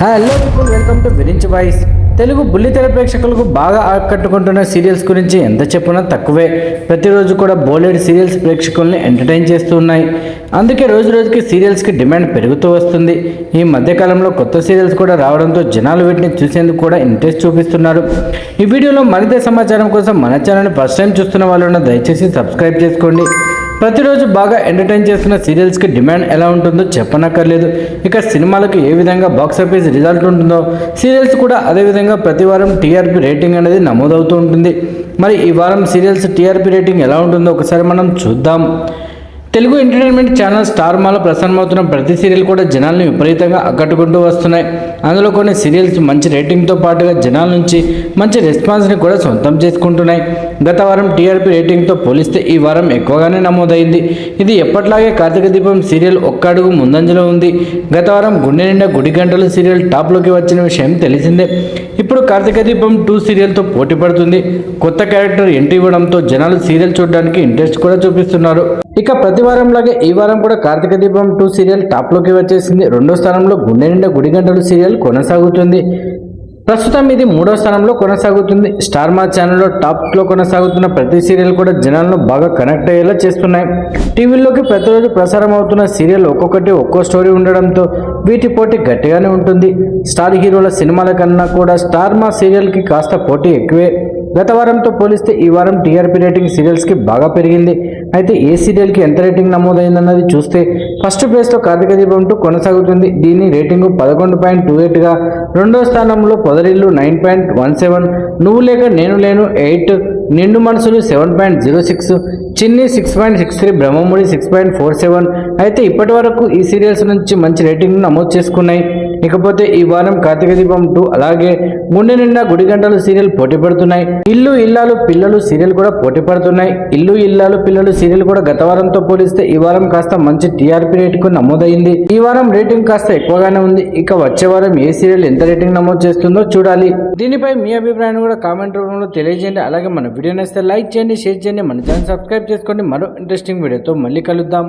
Hello people, welcome to Virinchi voice. Telugu బుల్లితెర ప్రేక్షకులకు బాగా ఆకట్టుకుంటున్న సీరియల్స్ గురించి ఎంత చెప్పినా తక్కువే. ప్రతిరోజు కూడా బోలెడ్ సీరియల్స్ ప్రేక్షకుల్ని ఎంటర్టైన్ చేస్తూ ఉన్నాయి. అందుకే రోజు రోజుకి సీరియల్స్కి డిమాండ్ పెరుగుతూ వస్తుంది. ఈ మధ్యకాలంలో కొత్త సీరియల్స్ కూడా రావడంతో జనాలు వీటిని చూసేందుకు కూడా ఇంట్రెస్ట్ చూపిస్తున్నారు. ఈ వీడియోలో మరింత సమాచారం కోసం మన ఛానల్ని ఫస్ట్ టైం చూస్తున్న వాళ్ళు దయచేసి సబ్స్క్రైబ్ చేసుకోండి. ప్రతిరోజు బాగా ఎంటర్టైన్ చేస్తున్న సీరియల్స్కి డిమాండ్ ఎలా ఉంటుందో చెప్పనక్కర్లేదు. ఇక సినిమాలకు ఏ విధంగా బాక్సాఫీస్ రిజల్ట్ ఉంటుందో సీరియల్స్ కూడా అదేవిధంగా ప్రతి వారం టీఆర్పీ రేటింగ్ అనేది నమోదవుతూ ఉంటుంది. మరి ఈ వారం సీరియల్స్ టీఆర్పీ రేటింగ్ ఎలా ఉంటుందో ఒకసారి మనం చూద్దాం. తెలుగు ఎంటర్టైన్మెంట్ ఛానల్ స్టార్ మాలో ప్రసారమవుతున్న ప్రతి సీరియల్ కూడా జనాల్ని విపరీతంగా ఆకట్టుకుంటూ వస్తున్నాయి. అందులో కొన్ని సీరియల్స్ మంచి రేటింగ్తో పాటుగా జనాల నుంచి మంచి రెస్పాన్స్ని కూడా సొంతం చేసుకుంటున్నాయి. గత వారం టీఆర్పీ రేటింగ్తో పోలిస్తే ఈ వారం ఎక్కువగానే నమోదైంది. ఇది ఎప్పట్లాగే కార్తీక దీపం సీరియల్ ఒక్క అడుగు ముందంజలో ఉంది. గత వారం గుండె నిండా గుడి గంటలు సీరియల్ టాప్లోకి వచ్చిన విషయం తెలిసిందే. ఇప్పుడు కార్తీక దీపం 2 సీరియల్తో పోటీ పడుతుంది. కొత్త క్యారెక్టర్ ఎంట్రీ ఇవ్వడంతో జనాలు సీరియల్ చూడడానికి ఇంట్రెస్ట్ కూడా చూపిస్తున్నారు. ఇక ప్రతి వారంలాగే ఈ వారం కూడా కార్తీక దీపం 2 సీరియల్ టాప్లోకి వచ్చేసింది. 2వ స్థానంలో గుండె నిండా గుడి గంటలు సీరియల్ కొనసాగుతుంది. ప్రస్తుతం ఇది 3వ స్థానంలో కొనసాగుతుంది. స్టార్ మా ఛానల్లో టాప్లో కొనసాగుతున్న ప్రతి సీరియల్ కూడా జనాలను బాగా కనెక్ట్ అయ్యేలా చేస్తున్నాయి. టీవీల్లోకి ప్రతిరోజు ప్రసారం అవుతున్న సీరియల్ ఒక్కొక్కటి ఒక్కో స్టోరీ ఉండడంతో వీటి పోటీ గట్టిగానే ఉంటుంది. స్టార్ హీరోల సినిమాల కన్నా కూడా స్టార్ మా సీరియల్కి కాస్త పోటీ ఎక్కువే. గత వారంతో పోలిస్తే ఈ వారం టీఆర్పీ రేటింగ్ సీరియల్స్కి బాగా పెరిగింది. అయితే ఏ సీరియల్కి ఎంత రేటింగ్ నమోదైందన్నది చూస్తే ఫస్ట్ ప్లేస్లో కార్తీక దీపం 2 కొనసాగుతుంది. దీని రేటింగు 11.28గా, 2వ స్థానంలో పొదరిల్లు 9.17, నువ్వు లేక నేను లేను 8, నిండు మనసులు 7.06, చిన్ని 6.63, బ్రహ్మముడి 6.47. అయితే ఇప్పటి వరకు ఈ సీరియల్స్ నుంచి మంచి రేటింగ్ నమోదు చేసుకున్నాయి. ఇకపోతే ఈ వారం కార్తీక దీపం 2 అలాగే గుండె నిండా గుడి గంటలు సీరియల్ పోటీ పడుతున్నాయి. ఇల్లు ఇల్లాలు పిల్లలు సీరియల్ కూడా పోటీ పడుతున్నాయి. ఇల్లు ఇల్లాలు పిల్లలు సీరియల్ కూడా గత వారంతో పోలిస్తే ఈ వారం కాస్త మంచి టీఆర్పీ రేటింగ్ నమోదైంది. ఈ వారం రేటింగ్ కాస్త ఎక్కువగానే ఉంది. ఇక వచ్చే వారం ఏ సీరియల్ ఎంత రేటింగ్ నమోదు చేస్తుందో చూడాలి. దీనిపై మీ అభిప్రాయాన్ని కూడా కామెంట్ రూపంలో తెలియజేయండి. అలాగే మన వీడియో నచ్చితే లైక్ చేయండి, షేర్ చేయండి, మన ఛానల్ సబ్స్క్రైబ్ చేసుకోండి. మరో ఇంట్రెస్టింగ్ వీడియోతో మళ్ళీ కలుద్దాం.